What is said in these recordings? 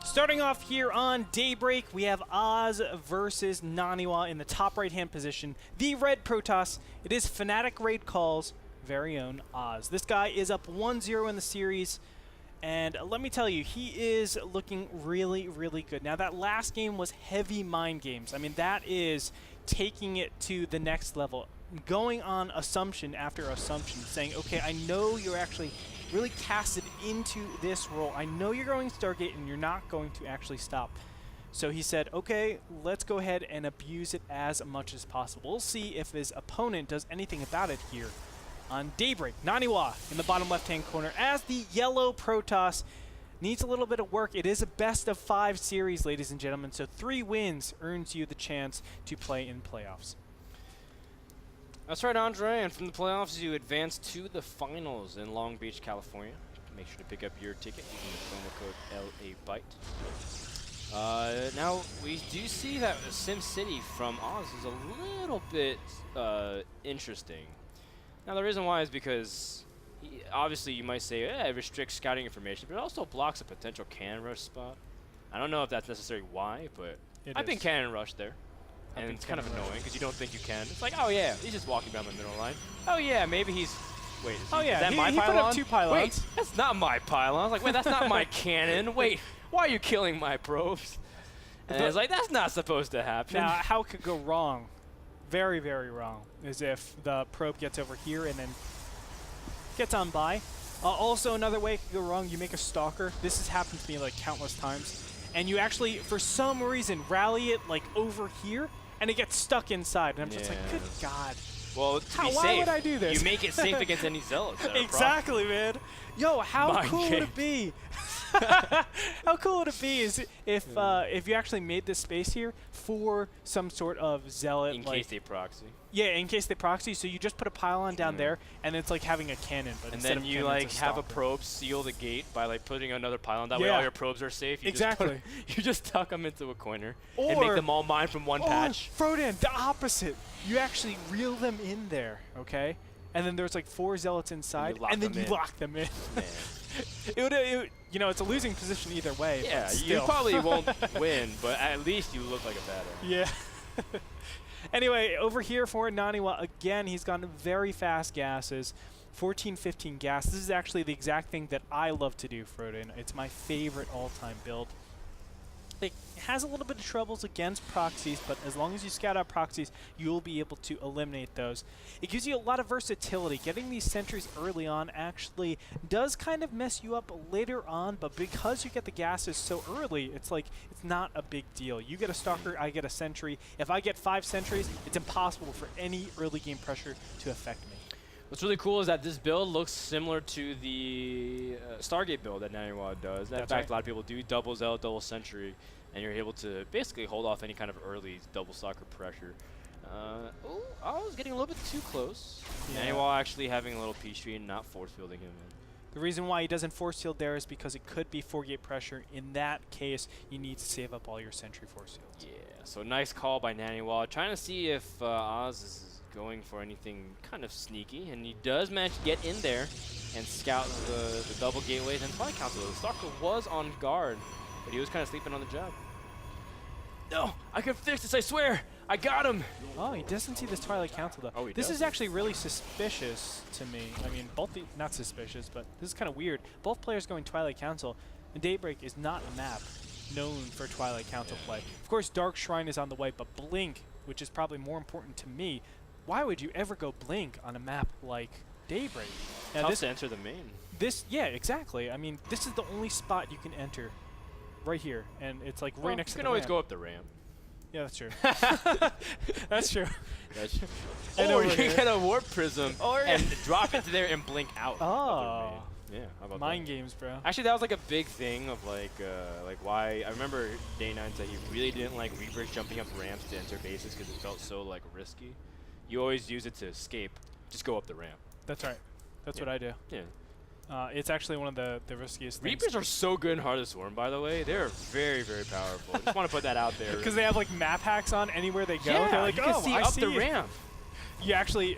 Starting off here on Daybreak, we have Oz versus Naniwa in the top right-hand position. The red Protoss, it is Fnatic Raid Call's very own Oz. This guy is up 1-0 in the series, and let me tell you, he is looking really, really good. Now, that last game was heavy mind games. I mean, that is taking it to the next level, going on assumption after assumption, saying, okay, I know you're actually really casted into this role. I know you're going Stargate and you're not going to actually stop. So he said, okay, let's go ahead and abuse it as much as possible. We'll see if his opponent does anything about it here on Daybreak. Naniwa in the bottom left-hand corner as the yellow Protoss needs a little bit of work. It is a best-of-5 series, ladies and gentlemen, so 3 wins earns you the chance to play in playoffs. That's right, Andre, and from the playoffs, you advance to the finals in Long Beach, California. Make sure to pick up your ticket using the promo code LABYTE. Now, we do see that SimCity from Oz is a little bit interesting. Now, the reason why is because, obviously, you might say, it restricts scouting information, but it also blocks a potential cannon rush spot. I don't know if that's necessarily why, but I've been cannon rushed there. And it's kind of annoying because you don't think you can. It's like, oh yeah, he's just walking down the middle line. Oh yeah, maybe he's. Wait, is is that my he pylon? Put up 2 pylons. Wait, that's not my pylon. I was like, wait, that's not my cannon. Wait, why are you killing my probes? And I was like, that's not supposed to happen. Now, how it could go wrong, very, very wrong, is if the probe gets over here and then gets on by. Also, another way it could go wrong, you make a stalker. This has happened to me like countless times. And you actually, for some reason, rally it like over here, and it gets stuck inside. And I'm just like, good God. Well, to be safe, why would I do this? You make it safe against any zealots. Exactly, man. Yo, how cool would it be? How cool would it be is if you actually made this space here for some sort of zealot. In case they proxy. Yeah, in case they proxy. So you just put a pylon down there, and it's like having a cannon. But and then you like have a probe seal the gate by like putting another pylon. That way all your probes are safe. You you just tuck them into a corner and make them all mine from one patch. Frodan, the opposite. You actually reel them in there, okay? And then there's like 4 zealots inside, and then you lock them in. You know, it's a losing position either way. Yeah, you probably won't win, but at least you look like a badass. Yeah. Anyway, over here for Naniwa, again, he's gone very fast gases. 14-15 gas. This is actually the exact thing that I love to do, Frodan. It's my favorite all-time build. It has a little bit of troubles against proxies, but as long as you scout out proxies, you'll be able to eliminate those. It gives you a lot of versatility. Getting these sentries early on actually does kind of mess you up later on, but because you get the gases so early, it's like it's not a big deal. You get a stalker, I get a sentry. If I get 5 sentries, it's impossible for any early game pressure to affect me. What's really cool is that this build looks similar to the Stargate build that Naniwa does. In fact, a lot of people do double zealot, double sentry, and you're able to basically hold off any kind of early double stalker pressure. I was getting a little bit too close. Yeah. Naniwa actually having a little P-Street and not force fielding him in. The reason why he doesn't force field there is because it could be 4-gate pressure. In that case, you need to save up all your sentry force fields. Yeah, so nice call by Naniwa. Trying to see if Oz is going for anything kind of sneaky, and he does manage to get in there and scout the double gateways and probably counsel. The Stalker was on guard, but he was kind of sleeping on the job. No, I can fix this, I swear! I got him! Oh, he doesn't see this Twilight Council, though. Oh, this is actually really suspicious to me. I mean, not suspicious, but this is kind of weird. Both players going Twilight Council, and Daybreak is not a map known for Twilight Council play. Of course, Dark Shrine is on the way, but Blink, which is probably more important to me, why would you ever go Blink on a map like Daybreak? Now, tough to enter the main. Yeah, exactly. I mean, this is the only spot you can enter right here, and it's like right next to the ramp. You can always go up the ramp. Yeah, that's true. That's true. That's true. Or you can get a warp prism and drop it there and blink out. Oh. Yeah, how about Mind games, bro. Actually, that was like a big thing of like why I remember Day9 said he really didn't like Reapers jumping up ramps to enter bases because it felt so like risky. You always use it to escape. Just go up the ramp. That's right. That's what I do. Yeah. It's actually one of the riskiest things. Reapers are so good in Heart of the Swarm, by the way. They're very, very powerful. Just want to put that out there. Because they have like map hacks on anywhere they go. Yeah, they're like, you can see up the ramp. You actually,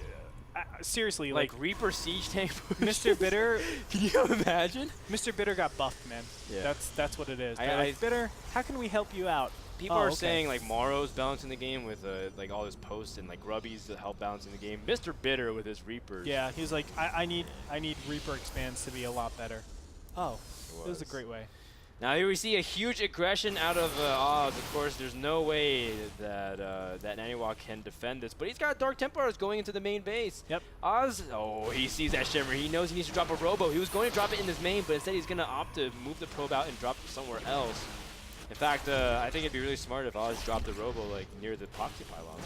seriously, like Reaper Siege tank. Mr. Bitter. Can you imagine? Mr. Bitter got buffed, man. Yeah. That's what it is. I Bitter, how can we help you out? People are saying like Morrow's balancing the game with like all his posts and like Grubby's to help balancing the game. Mr. Bitter with his Reapers. Yeah, he's like, I need Reaper expands to be a lot better. Oh, it was a great way. Now here we see a huge aggression out of Oz. Of course, there's no way that that Naniwa can defend this, but he's got Dark Templars going into the main base. Yep. Oz, oh, he sees that Shimmer. He knows he needs to drop a Robo. He was going to drop it in his main, but instead he's going to opt to move the probe out and drop it somewhere else. In fact, I think it'd be really smart if Oz dropped the Robo like near the Epoxy pylon.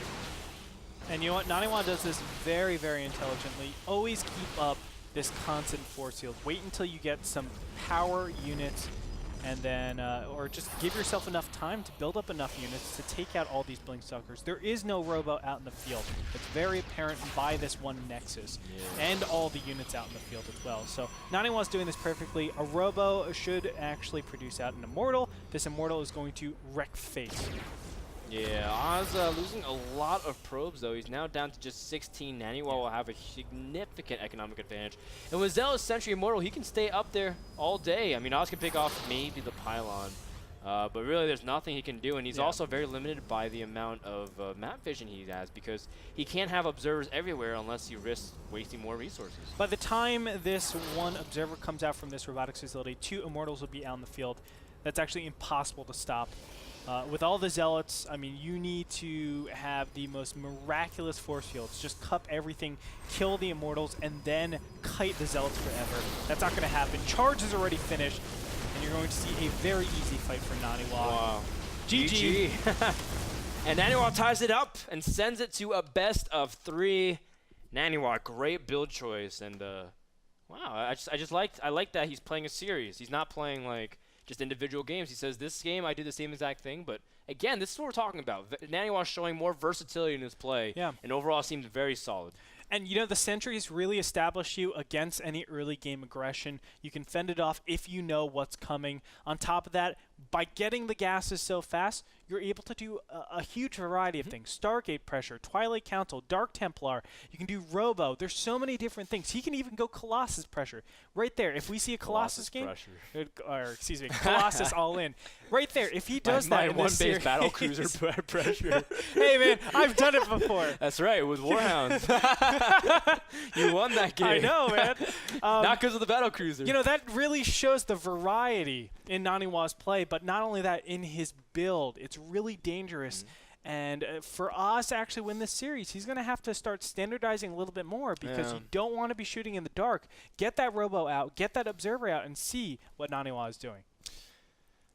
And you know what? Naniwa does this very, very intelligently. Always keep up this constant force field. Wait until you get some power units, and then, or just give yourself enough time to build up enough units to take out all these Blinkstalkers. There is no Robo out in the field. It's very apparent by this one Nexus, and all the units out in the field as well. So Naniwa's doing this perfectly. A Robo should actually produce out an Immortal. This Immortal is going to wreck face. Yeah, Oz losing a lot of probes, though. He's now down to just 16. Naniwa will have a significant economic advantage. And with Zealous Sentry Immortal, he can stay up there all day. I mean, Oz can pick off maybe the pylon, but really there's nothing he can do. And he's also very limited by the amount of map vision he has, because he can't have observers everywhere unless he risks wasting more resources. By the time this one observer comes out from this robotics facility, 2 Immortals will be out in the field. That's actually impossible to stop. With all the Zealots, I mean, you need to have the most miraculous force fields. Just cup everything, kill the Immortals, and then kite the Zealots forever. That's not going to happen. Charge is already finished, and you're going to see a very easy fight for Naniwa. Wow. GG. And Naniwa ties it up and sends it to a best of 3. Naniwa, great build choice, and wow, I like that he's playing a series. He's not playing like just individual games. He says, this game I do the same exact thing, but again, this is what we're talking about. Naniwa showing more versatility in his play, and overall seemed very solid. And you know, the sentries really establish you against any early game aggression. You can fend it off if you know what's coming. On top of that, by getting the gases so fast, you're able to do a huge variety of things. Stargate Pressure, Twilight Council, Dark Templar. You can do Robo. There's so many different things. He can even go Colossus Pressure. Right there, if we see a Colossus game, or excuse me, Colossus all in. Right there, if he does that in this series, battle cruiser pressure. Hey man, I've done it before. That's right, with Warhounds. You won that game. I know, man. Not because of the battle cruiser. You know, that really shows the variety in Naniwa's play, but not only that, in his build. It's really dangerous. And for Oz to actually win this series, he's going to have to start standardizing a little bit more, because you don't want to be shooting in the dark. Get that Robo out, get that Observer out, and see what Naniwa is doing.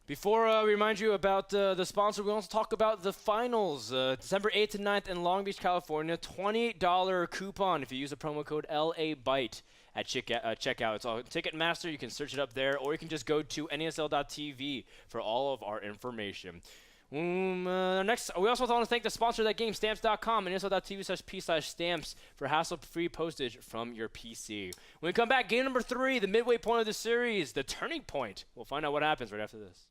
Before we remind you about the sponsor, we want to talk about the finals. December 8th to 9th in Long Beach, California. $20 coupon if you use the promo code LABYTE at checkout. It's on Ticketmaster. You can search it up there, or you can just go to NESL.tv for all of our information. Next, we also want to thank the sponsor of that game, Stamps.com, and NESL.tv/P/Stamps for hassle-free postage from your PC. When we come back, game number 3, the midway point of the series, the turning point. We'll find out what happens right after this.